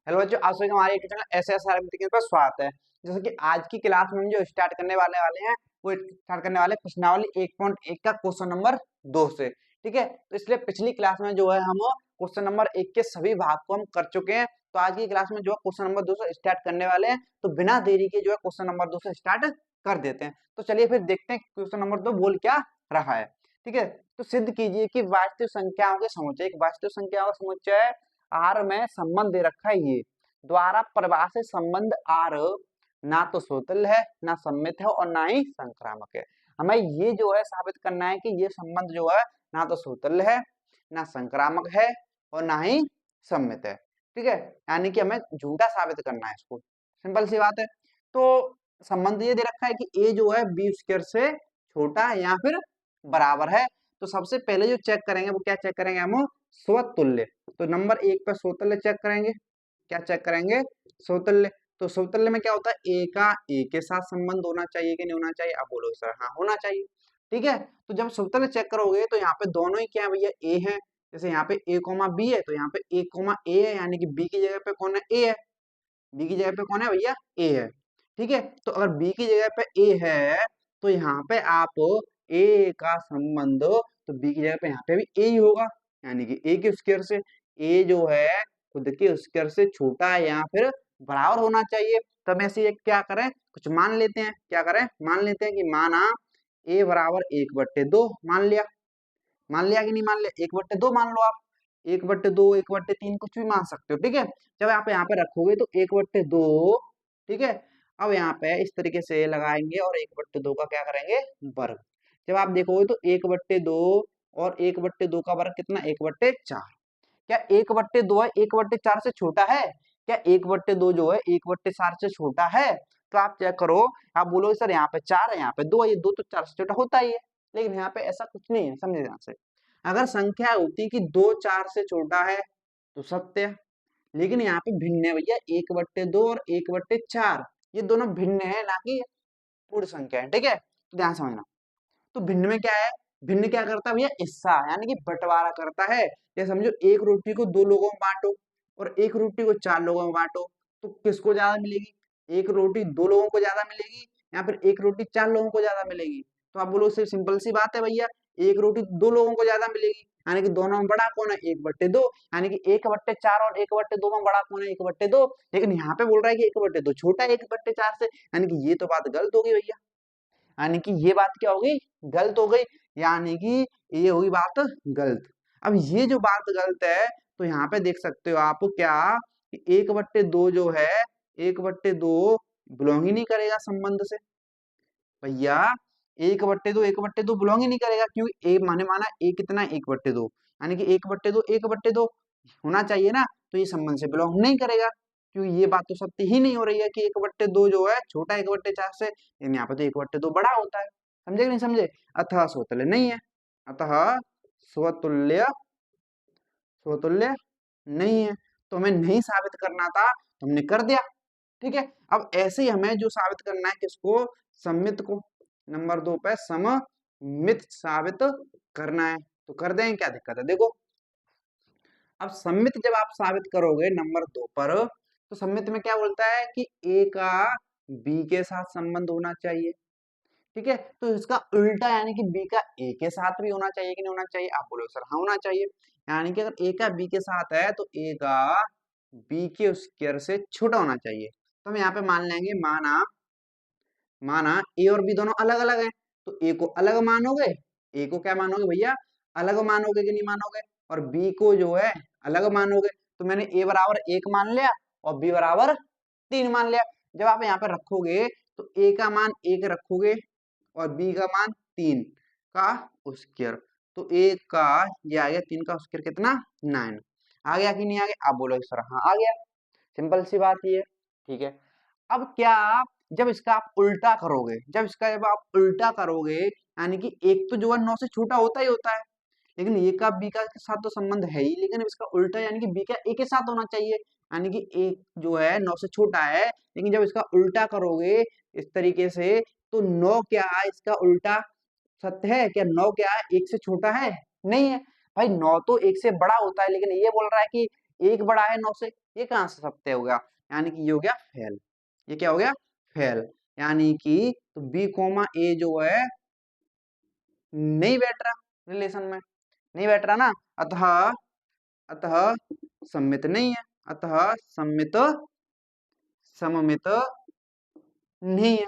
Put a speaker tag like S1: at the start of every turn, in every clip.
S1: Hello बच्चों, आप सभी का हमारे चैनल SSR पर स्वागत है। जैसे कि आज की क्लास में हम जो स्टार्ट करने वाले हैं वो स्टार्ट करने वाले प्रश्नावली 1.1 का क्वेश्चन नंबर 2 से। ठीक है, तो इसलिए पिछली क्लास में जो है हम क्वेश्चन नंबर 1 के सभी भाग को हम कर चुके हैं। तो आज की क्लास में जो है क्वेश्चन नंबर 2 से स्टार्ट करने वाले हैं। तो बिना देरी के जो है क्वेश्चन नंबर 2 से स्टार्ट कर देते हैं। तो चलिए फिर देखते हैं क्वेश्चन नंबर 2 बोल क्या रहा है। ठीक है, तो सिद्ध कीजिए कि वास्तविक संख्याओं के समुच्चय, एक वास्तविक संख्याओं का समुच्चय है आर में संबंध दे रखा है ये द्वारा परिभाषित संबंध आर ना तो स्वतंत्र है, ना सममित है और ना ही संक्रामक है। हमें ये जो है साबित करना है कि ये संबंध जो है ना तो स्वतंत्र है, ना संक्रामक है और ना ही सममित है। ठीक है, यानी कि हमें झूठा साबित करना है इसको। सिंपल सी बात है। तो संबंध ये दे रखा है कि ए जो है बी स्क्वायर से छोटा या फिर बराबर है। तो सबसे पहले जो चेक करेंगे वो क्या चेक करेंगे हम? स्वतुल्य। तो नंबर 1 पर स्वतुल्य चेक करेंगे। क्या चेक करेंगे? स्वतुल्य। तो स्वतुल्य में क्या होता है? ए का ए के साथ संबंध होना चाहिए कि नहीं होना चाहिए? आप बोलोगे सर हाँ होना चाहिए। ठीक है, तो जब स्वतुल्य चेक करोगे तो यहाँ पे दोनों ही क्या है भैया? ए है। जैसे यहाँ पे ए कोमा बी है तो यहाँ पे ए कोमा ए है, यानी कि बी की जगह पे कौन है? ए है। बी की जगह पे कौन है भैया? ए है। ठीक है, तो अगर बी की जगह पे ए है तो यहाँ पे आप ए का संबंध, तो बी की जगह पे यहाँ पे भी ए ही होगा, यानी कि ए के स्क्वायर से। ए जो है खुद के स्क्वायर से छोटा है या फिर बराबर होना चाहिए। तो हम ऐसे क्या करें, कुछ मान लेते हैं। क्या करें? मान लेते हैं कि माना ए बराबर 1/2 मान लिया। मान लिया कि नहीं मान लिया? 1/2 मान लो आप। 1/2, 1/3 कुछ भी मान सकते हो। ठीक है, जब आप यहाँ पे रखोगे तो 1/2। ठीक है, अब यहाँ पे इस तरीके से लगाएंगे और 1/2 का क्या करेंगे? वर्ग। जब आप देखोगे तो 1/2 और 1/2 का वर्ग कितना? 1/4। क्या 1/2 है 1/4 से छोटा है? क्या 1/2 जो है 1/4 से छोटा है? तो आप चेक करो। आप बोलोगे सर यहाँ पे 4 है, यहाँ पे 2 है, ये 2 तो 4 से छोटा होता ही है। लेकिन यहाँ पे ऐसा कुछ नहीं है, समझे ध्यान से। अगर संख्या होती कि 2 4 से छोटा है तो सत्य है। लेकिन यहाँ पे भिन्न है भैया, 1/2 और 1/4 ये दोनों भिन्न है, ना कि पूर्ण संख्या है। ठीक है, तो ध्यान समझना। तो भिन्न में क्या है? भिन्न क्या करता है भैया? हिस्सा, यानी कि बंटवारा करता है। ये समझो, एक रोटी को 2 लोगों में बांटो और एक रोटी को 4 लोगों में बांटो, तो किसको ज्यादा मिलेगी? एक रोटी 2 लोगों को ज्यादा मिलेगी या फिर एक रोटी 4 लोगों को ज्यादा मिलेगी? तो आप बोलो सिर्फ सिंपल सी बात है भैया, एक रोटी 2 लोगों को ज्यादा मिलेगी, यानी कि दोनों में बड़ा कौन है? 1/2, यानी कि 1/4 और 1/2 में बड़ा कौन है? 1/2। लेकिन यहाँ पे बोल रहा है कि 1/2 छोटा है 1/4 से, यानी कि ये तो बात गलत हो गई भैया। यानी कि ये बात क्या हो गई? गलत हो गई, यानी कि ये हुई बात गलत। अब ये जो बात गलत है तो यहाँ पे देख सकते हो आप क्या कि 1/2 जो है 1/2 बिलोंग ही नहीं करेगा संबंध से भैया। 1/2 बिलोंग ही नहीं करेगा, क्योंकि ए माने माना ए कितना? 1/2, यानी कि 1/2 होना चाहिए ना। तो ये संबंध से बिलोंग नहीं करेगा, क्योंकि ये बात तो सत्य ही नहीं हो रही है कि 1/2 जो है छोटा है 1/4 से। लेकिन यहाँ पे तो 1/2 बड़ा होता है। समझे कि नहीं समझे? अतः स्वतुल्य नहीं है। अतः स्वतुल्य स्वतुल्य नहीं है। तो हमें नहीं साबित करना था तो हमने कर दिया। ठीक है, अब ऐसे ही हमें जो साबित करना है किसको? सममित को। नंबर 2 पे सममित साबित करना है, तो कर दें, क्या दिक्कत है? देखो, अब सममित जब आप साबित करोगे नंबर 2 पर, तो सममित में क्या बोलता है कि ए का बी के साथ संबंध होना चाहिए। ठीक है, तो इसका उल्टा, यानी कि बी का ए के साथ भी होना चाहिए कि नहीं होना चाहिए? आप बोलोगे सर हाँ होना चाहिए। यानी कि अगर ए का बी के साथ है तो ए का बी के स्क्वायर से छोटा होना चाहिए। तो हम यहाँ पे मान लेंगे, माना माना ए और बी दोनों अलग अलग हैं, तो ए को अलग मानोगे, ए को क्या मानोगे भैया? अलग मानोगे कि नहीं मानोगे? और बी को जो है अलग मानोगे। तो मैंने ए बराबर 1 मान लिया और बी बराबर 3 मान लिया। जब आप यहाँ पे रखोगे तो ए का मान 1 रखोगे और बी का मान 3 का स्क्वायर, तो 1 का ये आ गया, 3 का स्क्वायर कितना? 9। आ गया कि नहीं आ गया? आप बोलोगे सर हाँ आ गया। सिंपल सी बात ये है। ठीक है, अब क्या, जब इसका आप उल्टा करोगे, जब आप उल्टा करोगे, यानी कि एक तो जो है 9 से छोटा होता ही होता है, लेकिन ए का बी का के साथ तो संबंध है ही, लेकिन अब इसका उल्टा, यानी कि बी का ए के साथ होना चाहिए, यानी कि ए जो है 9 से छोटा है। लेकिन जब इसका उल्टा करोगे इस तरीके से, तो 9 क्या है? इसका उल्टा सत्य है क्या? 9 क्या है? 1 से छोटा है? नहीं है भाई, 9 तो 1 से बड़ा होता है, लेकिन ये बोल रहा है कि 1 बड़ा है 9 से, ये कहाँ से सत्य हो गया, यानी कि ये हो गया फेल। ये क्या हो गया, फेल। यानी कि तो बी कोमा ए जो है नहीं बैठ रहा रिलेशन में, नहीं बैठ रहा ना, अतः अतः सम्मित नहीं है, अतः सम्मित सममित नहीं है।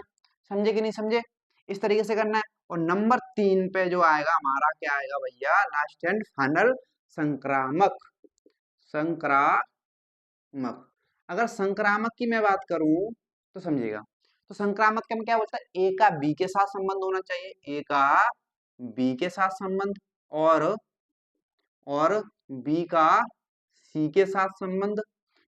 S1: समझे कि नहीं समझे, इस तरीके से करना है। और नंबर 3 पे जो आएगा हमारा क्या आएगा भैया, लास्ट एंड फाइनल संक्रामक। संक्रामक, अगर संक्रामक की मैं बात करूं तो समझिएगा, तो संक्रामक के में क्या बोलता है, ए का बी के साथ संबंध होना चाहिए, ए का बी के साथ संबंध, और बी का सी के साथ संबंध।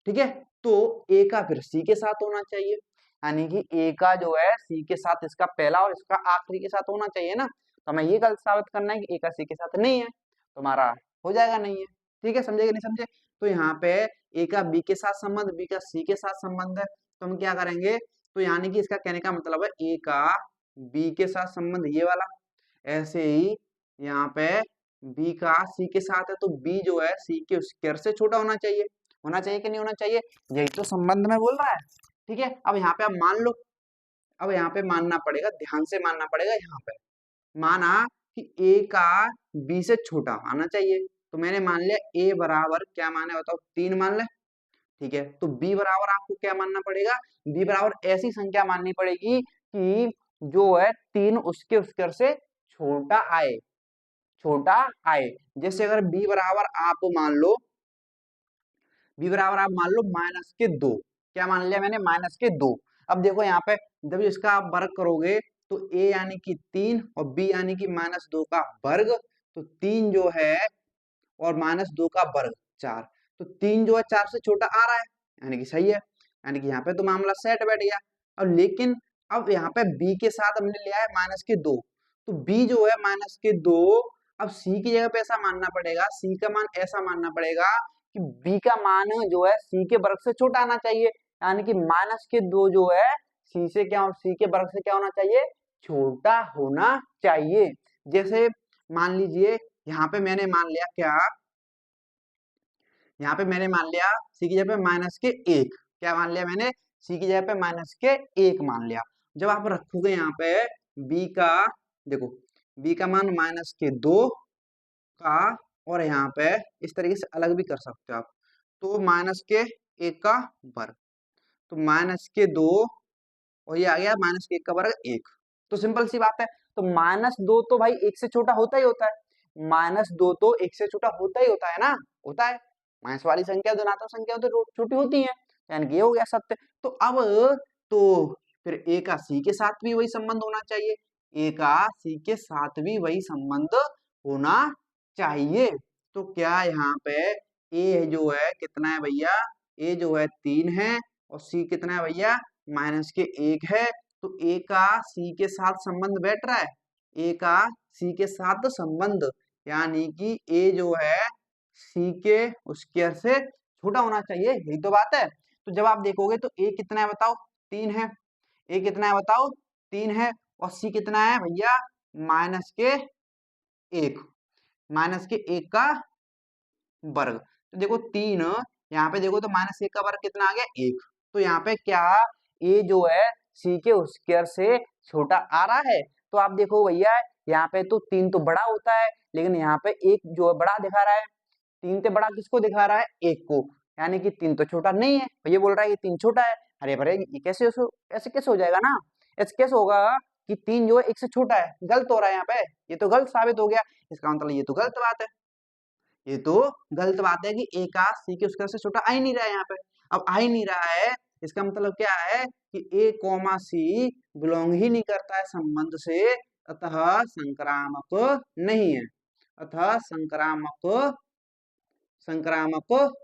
S1: ठीक है, तो ए का फिर सी के साथ होना चाहिए, यानी कि ए का जो है सी के साथ इसका पहला और इसका आखिरी के साथ होना चाहिए ना। तो हमें ये गलत साबित करना है कि ए का सी के साथ नहीं है, तो हमारा हो जाएगा नहीं है। ठीक है, समझे कि नहीं समझे। तो यहाँ पे ए का बी के साथ संबंध, बी का सी के साथ संबंध है, तो हम क्या करेंगे, तो यानी कि इसका कहने का मतलब है ए का बी के साथ संबंध ये वाला, ऐसे ही यहाँ पे बी का सी के साथ है, तो बी जो है सी के स्क्वायर से छोटा होना चाहिए, होना चाहिए कि नहीं होना चाहिए, यही तो संबंध में बोल रहा है। ठीक है, अब यहाँ पे आप मान लो, अब यहाँ पे मानना पड़ेगा, ध्यान से मानना पड़ेगा। यहाँ पे माना कि ए का बी से छोटा आना चाहिए, तो मैंने मान लिया ए बराबर क्या माने बताओ, 3 मान ले। ठीक है, तो बी बराबर आपको क्या मानना पड़ेगा, बी बराबर ऐसी संख्या माननी पड़ेगी कि जो है 3 उसके स्क्वायर से छोटा आए, छोटा आए। जैसे अगर बी बराबर आप मान लो, बी बराबर आप मान लो -2, क्या मान लिया मैंने, -2। अब देखो यहाँ पे जब इसका आप वर्ग करोगे तो a यानी कि 3 और b यानी कि -2 का वर्ग, तो 3 जो है और -2 का वर्ग 4, तो 3 जो है 4 से छोटा आ रहा है, यानी कि सही है, यानी कि यहाँ पे तो मामला सेट बैठ गया। अब लेकिन अब यहाँ पे b के साथ हमने लिया है -2, तो b जो है -2, अब c की जगह पे ऐसा मानना पड़ेगा, c का मान ऐसा मानना पड़ेगा कि b का मान जो है c के वर्ग से छोटा आना चाहिए, यानी कि -2 जो है c से क्या, c के वर्ग से क्या होना चाहिए, छोटा होना चाहिए। जैसे मान लीजिए यहाँ पे मैंने मान लिया क्या, यहाँ पे मैंने मान लिया सी की जगह पे -1, क्या मान लिया मैंने, सी की जगह पे -1 मान लिया। जब आप रखोगे यहाँ पे बी का, देखो बी का मान -2 का, और यहाँ पे इस तरीके से अलग भी कर सकते हो आप, तो -1 का वर्ग, तो -2 और ये आ गया -1 का वर्ग 1, तो सिंपल सी बात है। तो -2 तो भाई 1 से छोटा होता ही होता है, -2 तो 1 से छोटा होता ही होता है ना, होता है। माइनस वाली संख्या धनात्मक संख्या तो छोटी होती है, यानी कि ये हो गया सत्य। तो अब तो फिर ए का सी के साथ भी वही संबंध होना चाहिए, ए का सी के साथ भी वही संबंध होना चाहिए। तो क्या यहाँ पे ए जो है कितना है भैया, ए जो है 3 है और सी कितना है भैया, -1 है, तो ए का सी के साथ संबंध बैठ रहा है, ए का सी के साथ संबंध, यानी कि ए जो है सी के स्क्वायर से छोटा होना चाहिए, यही तो बात है। तो जब आप देखोगे तो ए कितना है बताओ, 3 है, ए कितना है बताओ, 3 है, और सी कितना है भैया, -1, -1 का वर्ग। तो देखो 3, यहाँ पे देखो तो -1 का वर्ग कितना आ गया, 1, तो यहाँ पे क्या, ए जो है सी के स्क्वायर से छोटा आ रहा है। तो आप देखो भैया यहाँ पे तो 3 तो बड़ा होता है, लेकिन यहाँ पे 1 जो है बड़ा दिखा रहा है, 3 से बड़ा किसको दिखा रहा है, 1 को, यानी कि 3 तो छोटा नहीं है, ये बोल रहा है कि 3 छोटा है। अरे भरे ये कैसे, ऐसे कैसे हो जाएगा ना, ऐसे कैसे होगा कि 3 जो है 1 से छोटा है, गलत हो रहा है यहाँ पे, ये तो गलत साबित हो गया, इसका मतलब ये तो गलत बात है, ये तो गलत बात है कि ए का सी के स्क्वायर से छोटा आ ही नहीं रहा है यहाँ पे। अब आ ही नहीं रहा है, इसका मतलब क्या है कि ए कॉमा सी बिलोंग ही नहीं करता है संबंध से, अतः संक्रामक नहीं है, अतः संक्रामक संक्रामक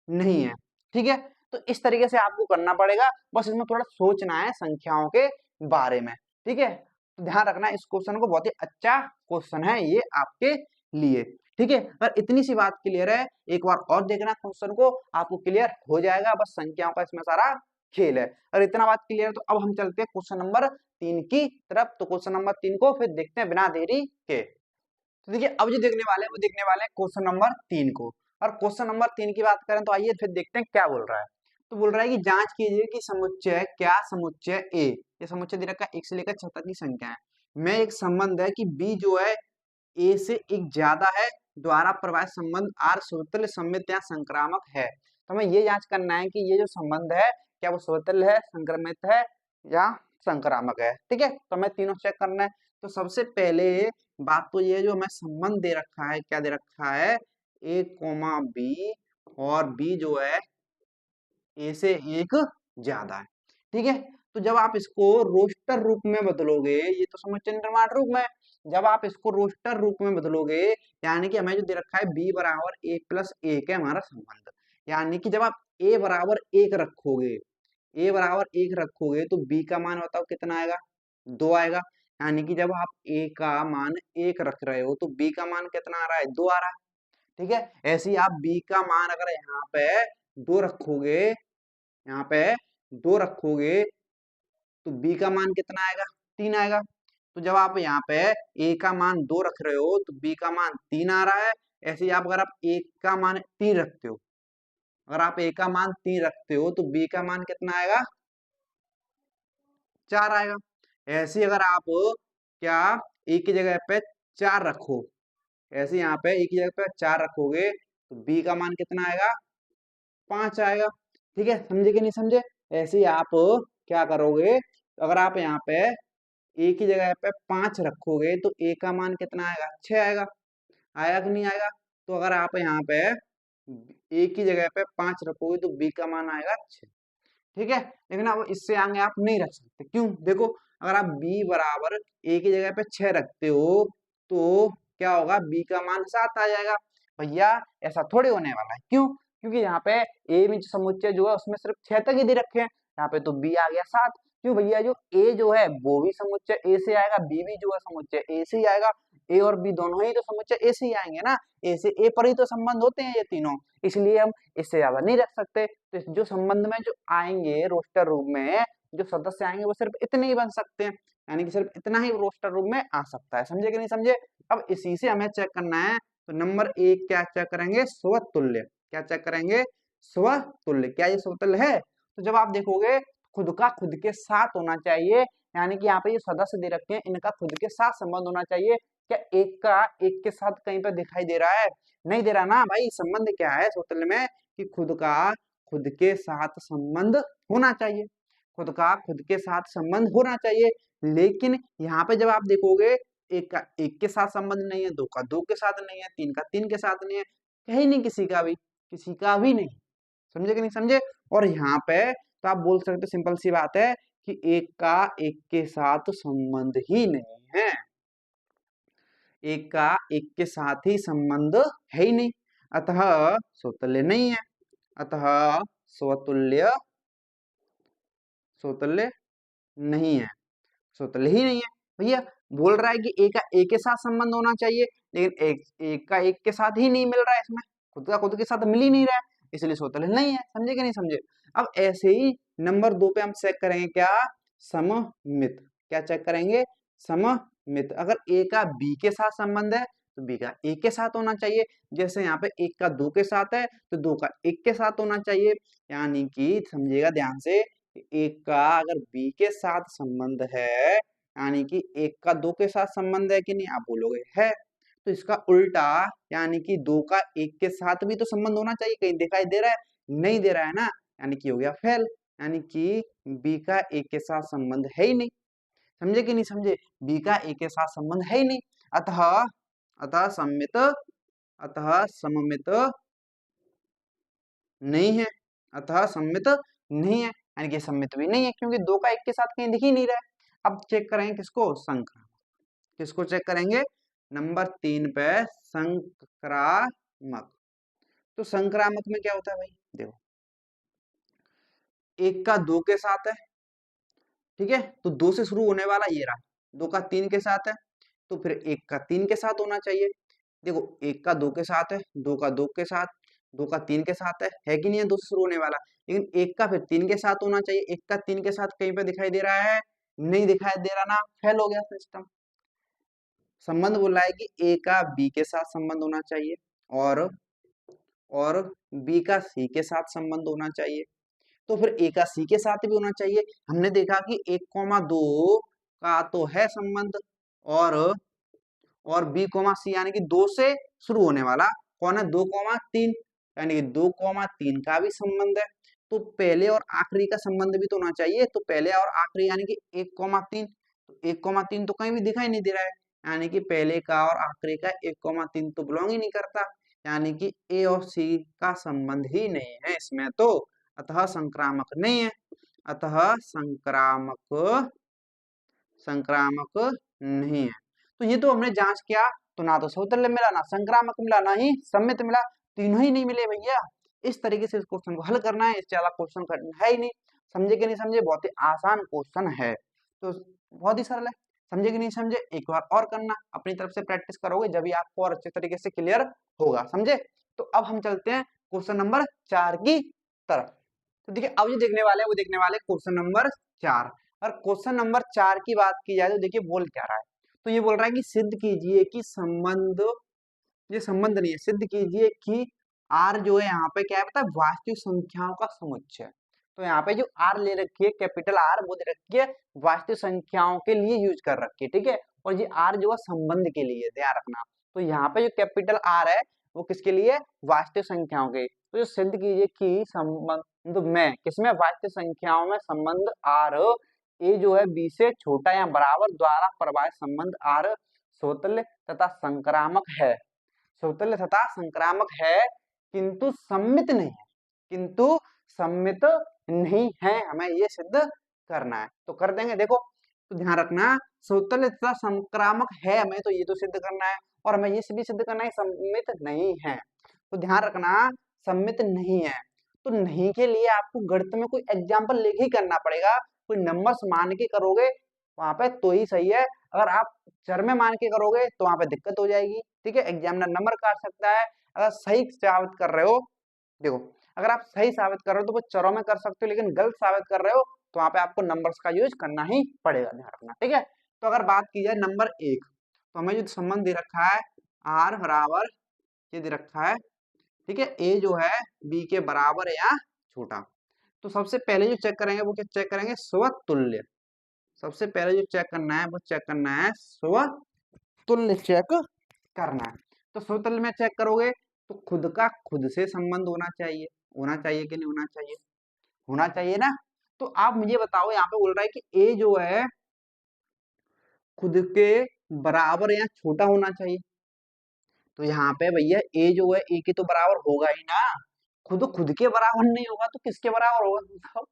S1: नहीं है। ठीक है, तो इस तरीके से आपको करना पड़ेगा, बस इसमें थोड़ा सोचना है संख्याओं के बारे में। ठीक है, तो ध्यान रखना इस क्वेश्चन को, बहुत ही अच्छा क्वेश्चन है ये आपके लिए। ठीक है, अगर इतनी सी बात क्लियर है, एक बार और देखना क्वेश्चन को, आपको क्लियर हो जाएगा, बस संख्याओं का इसमें सारा खेल है। और इतना बात क्लियर है तो अब हम चलते हैं क्वेश्चन नंबर 3 की तरफ। तो क्वेश्चन नंबर 3 को फिर देखते हैं बिना देरी के। तो देखिए अब जो देखने वाले हैं वो देखने वाले हैं क्वेश्चन नंबर 3 को। और क्वेश्चन नंबर 3 की बात करें तो आइए फिर देखते हैं क्या बोल रहा है। तो बोल रहा है कि जांच कीजिए कि समुच्चय क्या समुच्चय ए, ये समुच्चय दे रखा है 1 से लेकर 6 तक की संख्या है, में एक संबंध है कि बी जो है ए से एक ज्यादा है, द्वारा प्रवाहित संबंध आर स्वतंत्र सममित या संक्रामक है। तो हमें ये जांच करना है कि ये जो संबंध है क्या वो स्वतंत्र है, संक्रमित है या संक्रामक है। ठीक है, तो हमें तीनों चेक करना है। तो सबसे पहले बात तो ये जो हमें संबंध दे रखा है, क्या दे रखा है, ए कोमा बी, और बी जो है ए से एक ज्यादा है। ठीक है, तो जब आप इसको रोस्टर रूप में बदलोगे, ये तो समुच्चय निर्माण रूप में, जब आप इसको रोस्टर रूप में बदलोगे, यानी कि हमें जो दे रखा है बी बराबर ए प्लस एक है हमारा संबंध, यानी कि जब आप ए बराबर एक रखोगे, ए बराबर एक रखोगे तो बी का मान बताओ कितना आएगा, 2 आएगा। यानी कि जब आप ए का मान एक रख रहे हो तो बी का मान कितना आ रहा है, 2 आ रहा है। ठीक है, ऐसे ही आप बी का मान अगर यहाँ पे 2 रखोगे, यहाँ पे 2 रखोगे तो बी का मान कितना आएगा, 3 आएगा। तो जब आप यहाँ पे ए का मान 2 रख रहे हो तो बी का मान 3 आ रहा है। ऐसे ही आप अगर आप ए का मान 3 रखते हो, अगर आप ए का मान 3 रखते हो तो बी का मान कितना आएगा, 4 आएगा। ऐसे ही अगर आप क्या ए की जगह पे 4 रखो, ऐसे यहाँ पे ए की जगह पे 4 रखोगे तो बी का मान कितना आएगा, 5 आएगा। ठीक है, समझे कि नहीं समझे। ऐसे ही आप क्या करोगे, अगर आप यहाँ पे ए की जगह पे 5 रखोगे तो ए का मान कितना आएगा, 6 आएगा। आएगा कि नहीं आएगा। तो अगर आप यहाँ पे ए की जगह पे 5 रखोगे तो बी का मान आएगा 6। ठीक है, लेकिन अब इससे आगे आप नहीं रख सकते, क्यों, देखो अगर आप b बराबर a की जगह पे 6 रखते हो तो क्या होगा, b का मान 7 आ जाएगा। भैया ऐसा थोड़ी होने वाला है, क्यों, क्योंकि यहाँ पे a में जो समुच्चय जो है उसमें सिर्फ 6 तक ही दे रखे हैं, यहाँ पे तो b आ गया 7। क्यों भैया, जो a जो है वो भी समुच्चय a से आएगा, b भी जो है समुच्चय a से ही आएगा, a और b दोनों ही तो समुच्चय a से ही आएंगे ना, a से a पर ही तो संबंध होते हैं ये तीनों, इसलिए हम इससे ज्यादा नहीं रख सकते। तो जो संबंध में जो आएंगे रोस्टर रूप में, जो सदस्य आएंगे वो सिर्फ इतने ही बन सकते हैं, यानी कि सिर्फ इतना ही रोस्टर रूप में आ सकता है। समझे कि नहीं समझे। अब इसी से हमें चेक करना है, तो नंबर 1 क्या चेक करेंगे, स्वतुल्य। क्या चेक करेंगे, स्वतुल्य, क्या ये स्वतुल्य है। तो जब आप देखोगे खुद का खुद के साथ होना चाहिए, यानी कि यहाँ पे ये सदस्य दे रखे हैं इनका खुद के साथ संबंध होना चाहिए। क्या एक का एक के साथ कहीं पर दिखाई दे रहा है, नहीं दे रहा ना भाई। संबंध क्या है स्वतुल्य में, कि खुद का खुद के साथ संबंध होना चाहिए, खुद का खुद के साथ संबंध होना चाहिए। लेकिन यहाँ पे जब आप देखोगे एक का एक के साथ संबंध नहीं है, दो का दो के साथ नहीं है, तीन का तीन के साथ नहीं है, कहीं नहीं, किसी का भी नहीं। समझे कि नहीं समझे। और यहाँ पे तो आप बोल सकते, सिंपल सी बात है कि एक का एक के साथ संबंध ही नहीं है, एक का एक के साथ ही संबंध है ही नहीं, अतः स्वतुल्य नहीं है, अतः स्वतुल्य स्वतुल्य नहीं है, स्वतुल्य ही नहीं है। भैया बोल रहा है कि एक का एक के साथ संबंध होना चाहिए, लेकिन एक का एक के साथ ही नहीं मिल रहा है, इसमें खुद का खुद के साथ मिल ही नहीं रहा है, इसलिए स्वतुल्य नहीं है। समझे कि नहीं समझे। अब ऐसे ही नंबर 2 पे हम चेक करेंगे क्या, सममित। क्या चेक करेंगे, सममित। अगर ए का बी के साथ संबंध है तो बी का एक के साथ होना चाहिए। जैसे यहाँ पे एक का दो के साथ है तो दो का एक के साथ होना चाहिए, यानी कि समझिएगा ध्यान से, एक का अगर बी के साथ संबंध है, यानी कि एक का दो के साथ संबंध है कि नहीं, आप बोलोगे है। तो इसका उल्टा, यानी कि दो का एक के साथ भी तो संबंध होना चाहिए, कहीं दिखाई दे रहा है, नहीं दे रहा है ना, यानी कि हो गया फेल, यानी कि बी का एक के साथ संबंध है ही नहीं। समझे कि नहीं समझे, बी का एक के साथ संबंध है ही नहीं, अतः अतः सम्मित, अतः सममित नहीं है, अतः सम्मित नहीं है, यानी कि सम्मित भी नहीं है, क्योंकि दो का एक के साथ कहीं दिख ही नहीं रहा है। अब चेक करेंगे किसको, संक्रामक। किसको चेक करेंगे, नंबर 3 पे संक्रामक। तो संक्रामक में क्या होता है भाई, देखो एक का दो के साथ है, ठीक है, तो दो से शुरू होने वाला ये रहा, दो का तीन के साथ है, तो फिर एक का तीन के साथ होना चाहिए। देखो एक का दो के साथ है, दो का दो के साथ, दो का तीन के साथ है कि नहीं है, दो से शुरू होने वाला, लेकिन एक का फिर तीन के साथ होना चाहिए, एक का तीन के साथ कहीं पे दिखाई दे रहा है, नहीं दिखाई दे रहा ना, फेल हो गया सिस्टम। संबंध बोला है कि ए का बी के साथ संबंध होना चाहिए, और और बी का सी के साथ संबंध होना चाहिए। तो फिर ए का सी के साथ भी होना चाहिए। हमने देखा कि 1,2 का तो है संबंध, और बी कोमा सी यानी कि 2 से शुरू होने वाला कौन है, 2,3 यानी कि 2,3 का भी संबंध है। तो पहले और आखिरी का संबंध भी तो होना चाहिए। तो पहले और आखिरी यानी कि 1,3, तो 1,3 तो कहीं भी दिखाई नहीं दे रहा है, यानी कि पहले का और आखिरी का 1,3 तो बिलोंग ही नहीं करता, यानी कि ए और सी का संबंध ही नहीं है इसमें, तो अतः संक्रामक नहीं है। अतः संक्रामक संक्रामक नहीं है। तो ये तो हमने जांच किया, तो ना तो सौतल्य मिला, ना संक्रामक मिला, ना ही सम्मित मिला, तीनों ही नहीं मिले भैया। इस तरीके से इस क्वेश्चन को हल करना है, इससे ज्यादा क्वेश्चन कठिन है ही नहीं। समझे कि नहीं समझे, बहुत ही आसान क्वेश्चन है, तो बहुत ही सरल है। समझे कि नहीं समझे, एक बार और करना, अपनी तरफ से प्रैक्टिस करोगे जब भी आपको और अच्छे तरीके से क्लियर होगा। समझे, तो अब हम चलते हैं क्वेश्चन नंबर 4 की तरफ। तो देखिए अब जो देखने वाले हैं वो देखने वाले क्वेश्चन नंबर 4। और क्वेश्चन नंबर 4 की बात की जाए तो देखिए बोल क्या रहा है, तो ये बोल रहा है कि सिद्ध कीजिए कि संबंध, ये संबंध नहीं है, सिद्ध कीजिए कि आर जो है यहाँ पे क्या है पता है, वास्तविक संख्याओं का समुच्चय। तो यहाँ पे जो आर ले रखी है, कैपिटल आर, वो दे रखी है वास्तविक संख्याओं के लिए यूज कर रखी है, ठीक है। और ये आर जो है संबंध के लिए, ध्यान रखना। तो यहाँ पे जो कैपिटल आर है वो किसके लिए, वास्तविक संख्याओं के। तो जो सिद्ध कीजिए कि संबंध में, किसमें, वास्तविक संख्याओं में संबंध आर ए जो है बी से छोटा या बराबर द्वारा प्रवाहित संबंध आर स्वतंत्र तथा संक्रामक है, स्वतंत्र तथा संक्रामक है, किंतु सम्मित नहीं है, किंतु सम्मित नहीं है, हमें ये सिद्ध करना है। तो कर देंगे, देखो तो ध्यान रखना, स्वतंत्र तथा संक्रामक है हमें तो ये तो सिद्ध करना है, और हमें ये भी सिद्ध करना है सम्मित नहीं है। तो ध्यान रखना, सम्मित नहीं है, तो नहीं के लिए आपको गणित में कोई एग्जाम्पल लेके ही करना पड़ेगा, कोई नंबर्स मान के करोगे वहां पे तो ही सही है। अगर आप चर में मान के करोगे तो वहां पे दिक्कत हो जाएगी, ठीक है, एग्जामिनर नंबर काट सकता है। अगर सही साबित कर रहे हो, देखो अगर आप सही साबित कर रहे हो तो वो चरों में कर सकते हो, लेकिन गलत साबित कर रहे हो तो वहां पे आपको नंबर्स का यूज करना ही पड़ेगा, ध्यान रखना, ठीक है। तो अगर बात की जाए नंबर 1, तो हमें जो संबंध दे रखा है आर बराबर, ये दे रखा है, ठीक है, ए जो है बी के बराबर है या छोटा। तो सबसे पहले जो चेक करेंगे वो क्या चेक करेंगे, स्वतुल्य। सबसे पहले जो चेक करना है वो चेक करना है स्वतुल्य, चेक करना है। तो स्वतुल्य में चेक करोगे तो खुद का खुद से संबंध होना चाहिए, होना चाहिए कि नहीं होना चाहिए, होना चाहिए ना। तो आप मुझे बताओ, यहाँ पे बोल रहा है कि ए जो है खुद के बराबर या छोटा होना चाहिए। तो यहाँ पे भैया ए जो है ए के तो बराबर होगा ही ना, खुद खुद के बराबर नहीं होगा तो किसके बराबर होगा बताओ।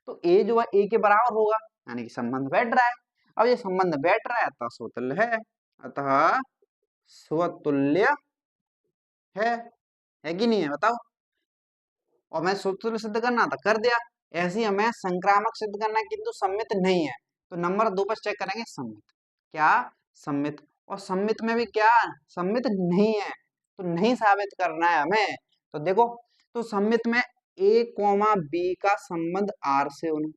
S1: तो ए जो है ए के बराबर होगा, यानी कि संबंध बैठ रहा है। अब ये संबंध बैठ रहा है अतः स्वतुल्य है, अतः स्वतुल्य है कि नहीं है बताओ। और मैं स्वतुल्य सिद्ध करना था, कर दिया। ऐसे ही हमें संक्रामक सिद्ध करना है किंतु सम्मित नहीं है, तो नंबर 2 पर चेक करेंगे सम्मित, क्या सम्मित, और सम्मित में भी क्या सम्मित नहीं है, तो नहीं साबित करना है हमें। तो देखो, तो सम्मित में ए कॉमा बी का संबंध आर से होना,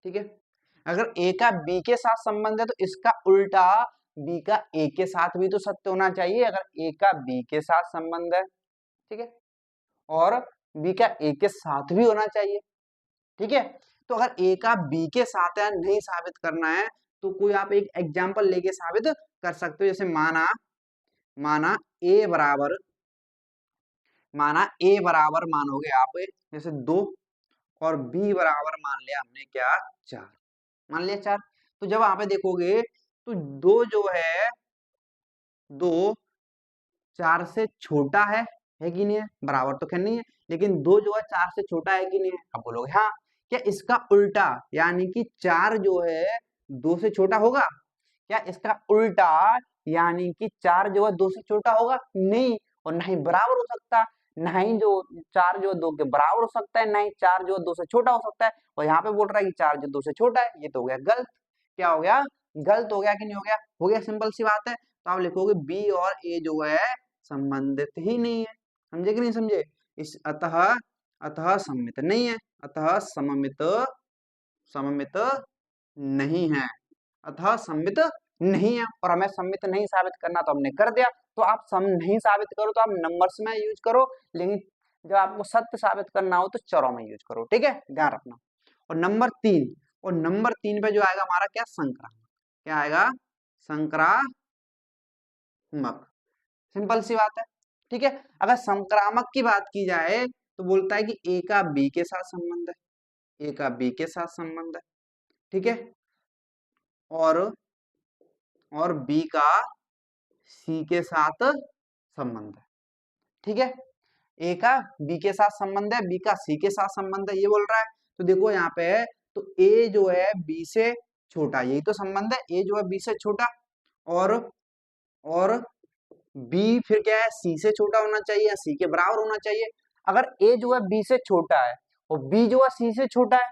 S1: ठीक है। अगर ए का बी के साथ संबंध है तो इसका उल्टा बी का ए के साथ भी तो सत्य होना चाहिए, अगर ए का बी के साथ संबंध है, ठीक है, और बी का ए के साथ भी होना चाहिए, ठीक है। तो अगर ए का बी के साथ है नहीं साबित करना है तो कोई आप एक एग्जांपल लेके साबित कर सकते हो, जैसे माना माना ए बराबर, माना ए बराबर मानोगे आप जैसे 2, और बी बराबर मान लिया हमने क्या 4, मान लिया 4। तो जब वहां पे देखोगे तो 2 जो है 2 4 से छोटा है कि नहीं है, बराबर तो खैर नहीं है, लेकिन 2 जो है 4 से छोटा है कि नहीं है। अब बोलोगे हाँ, क्या इसका उल्टा यानी कि 4 जो है 2 से छोटा होगा, क्या इसका उल्टा यानी कि 4 जो है 2 से छोटा होगा, नहीं, और ना ही बराबर हो सकता, ना ही जो 4 जो 2 के बराबर हो सकता है, ना ही 4 जो 2 से छोटा हो सकता है। और यहाँ पे बोल रहा है कि 4 जो 2 से छोटा है, ये तो हो गया गलत। क्या हो गया, गलत हो गया कि नहीं हो गया, हो गया, सिंपल सी बात है। तो आप लिखोगे बी और ए जो है संबंधित ही नहीं है, समझे कि नहीं समझे। इस अतः अतः सम्मित नहीं है, अतः सममित सममित नहीं है, अतः सम्मित नहीं है। और हमें सम्मित नहीं साबित करना तो हमने कर दिया। तो आप सम नहीं साबित करो तो आप नंबर्स में यूज करो, लेकिन जब आपको सत्य साबित करना हो तो चरों में यूज करो, ठीक है, ध्यान रखना। और नंबर 3 पे जो आएगा हमारा क्या, संक्रामक। क्या आएगा, संक्रामक। सिंपल सी बात है, ठीक है। अगर संक्रामक की बात की जाए तो बोलता है कि ए का बी के साथ संबंध है, ए का बी के साथ संबंध है, ठीक है, और बी का सी के साथ संबंध है, ठीक है। ए का बी के साथ संबंध है, बी का सी के साथ संबंध है, ये बोल रहा है। तो देखो यहाँ पे है, तो ए जो है बी से छोटा, यही तो संबंध है, ए जो है बी से छोटा, और बी फिर क्या है, सी से छोटा होना चाहिए या सी के बराबर होना चाहिए। अगर ए जो है बी से छोटा है और बी जो है सी से छोटा है,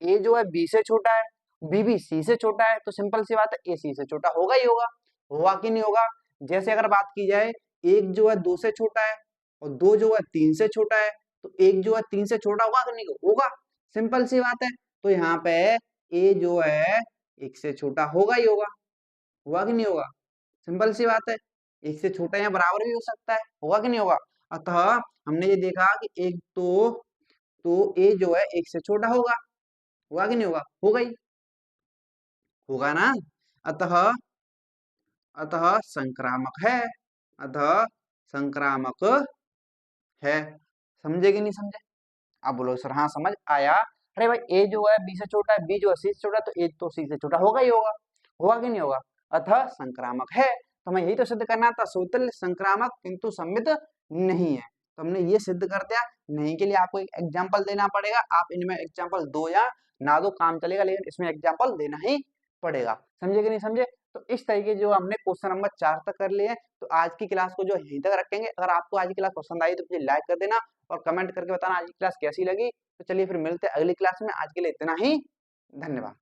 S1: ए जो है बी से छोटा है, बी भी सी से छोटा है, तो सिंपल सी बात है, ए सी से छोटा होगा ही होगा। होगा कि नहीं होगा। जैसे अगर बात की जाए, एक जो है 2 से छोटा है और 2 जो है 3 से छोटा है, तो एक जो है 3 से छोटा होगा कि नहीं होगा, सिंपल सी बात है। तो यहाँ पे ए जो है 1 से छोटा होगा ही होगा। होगा कि नहीं होगा, सिंपल सी बात है। 1 से छोटा या बराबर भी हो सकता है, होगा कि नहीं होगा। अतः हमने ये देखा कि एक तो ए जो है 1 से छोटा होगा। होगा कि नहीं होगा, होगा ही होगा ना। अतः अतः संक्रामक है, अतः संक्रामक है। समझे कि नहीं समझे। आप बोलो सर हाँ समझ आया। अरे भाई ए जो है बी से छोटा है, बी जो है सी से छोटा है, तो ए तो सी से छोटा होगा ही होगा। होगा कि नहीं होगा, अतः संक्रामक है। तो हमें यही तो सिद्ध करना था, सूत्र संक्रामक किंतु सम्मित नहीं है, तो हमने ये सिद्ध कर दिया। नहीं के लिए आपको एक एग्जाम्पल देना पड़ेगा, आप इनमें एग्जाम्पल दो या ना दो काम चलेगा, लेकिन इसमें एग्जाम्पल देना ही पड़ेगा। समझे कि नहीं समझे। तो इस तरीके जो हमने क्वेश्चन नंबर 4 तक कर लिए। तो आज की क्लास को जो यहीं तक रखेंगे। अगर आपको आज की क्लास पसंद आई तो मुझे लाइक कर देना और कमेंट करके बताना आज की क्लास कैसी लगी। तो चलिए फिर मिलते हैं अगली क्लास में, आज के लिए इतना ही, धन्यवाद।